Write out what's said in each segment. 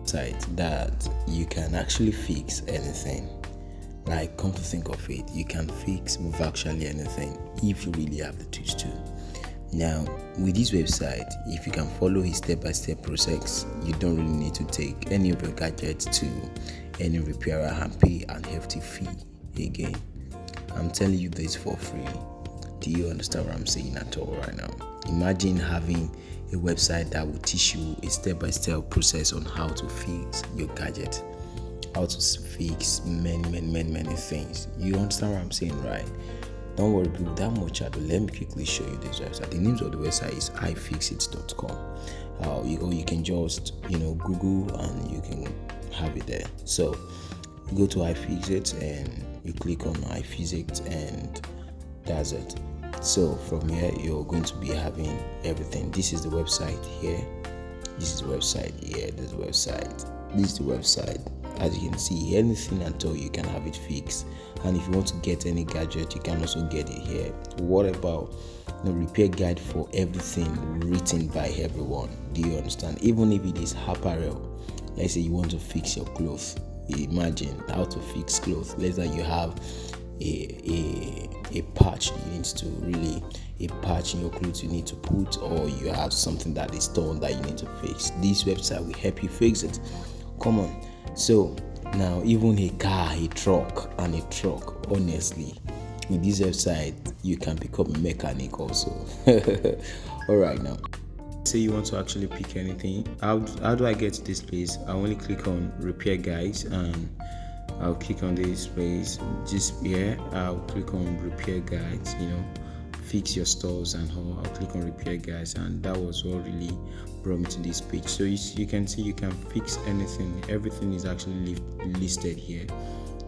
site that you can actually fix anything. Like, come to think of it, you can fix virtually anything if you really have the tools to. Now, with this website, if you can follow his step-by-step process, you don't really need to take any of your gadgets to any repairer and pay an hefty fee again. I'm telling you this for free. Do you understand what I'm saying at all right now? Imagine having a website that will teach you a step-by-step process on how to fix your gadget, how to fix many things. You understand what I'm saying, right? Don't worry, without much ado, let me quickly show you this website. The name of the website is ifixit.com. You can just Google and you can have it there. So you go to iFixit and you click on iFixit and that's it. So from here you're going to be having everything. This is the website here. This is the website here. This is the website. This is the website. As you can see, anything at all, you can have it fixed. And if you want to get any gadget, you can also get it here. What about the repair guide for everything written by everyone? Do you understand? Even if it is apparel, let's say you want to fix your clothes. Imagine how to fix clothes. Let's say you have a patch you need to a patch in your clothes you need to put, or you have something that is torn that you need to fix. This website will help you fix it. Come on. So now even a car, a truck, honestly, with this website you can become a mechanic also. All right, now say you want to actually pick anything. How do I get to this place? I only click on repair guides and I'll click on this place. Just here I'll click on repair guides, fix your stores and all. I'll click on repair guides, and that was what really brought me to this page. So you can see you can fix anything. Everything is actually listed here.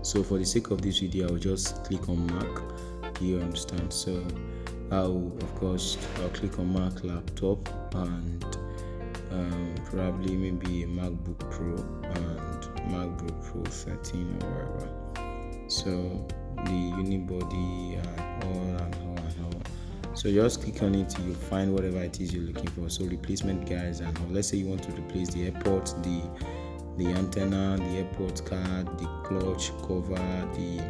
So for the sake of this video, I'll just click on Mac. You understand? So I'll click on Mac laptop and probably maybe a MacBook Pro and MacBook Pro 13 or whatever. So the unibody and all. So just click on it till you find whatever it is you're looking for. So replacement guides and all. Let's say you want to replace the AirPods, the antenna, the AirPods card, the clutch cover, the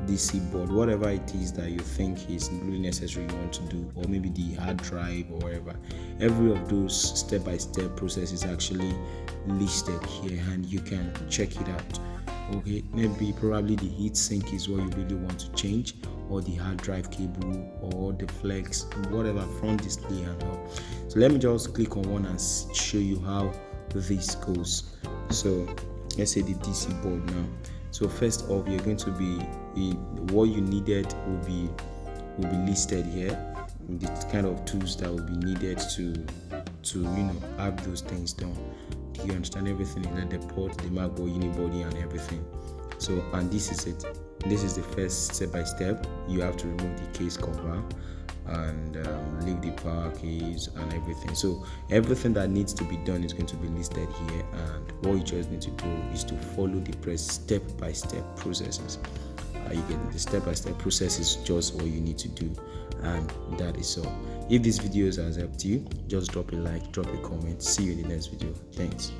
DC board, whatever it is that you think is really necessary you want to do, or maybe the hard drive or whatever. Every of those step-by-step processes actually listed here, and you can check it out. Okay, maybe probably the heat sink is what you really want to change, or the hard drive cable, or the flex, whatever, front display and all. So let me just click on one and show you how this goes. So let's say the DC board now. So first off, you're going to be what you needed will be listed here. The kind of tools that will be needed to have those things done. Do you understand? Everything in the port, the MacBook, unibody, and everything. So, and this is it. This is the first step by step. You have to remove the case cover and leave the power case and everything. So everything that needs to be done is going to be listed here, and what you just need to do is to follow the step by step processes. You get the step by step process is just what you need to do, and that is all. If this video has helped you, just drop a like, drop a comment. See you in the next video. Thanks.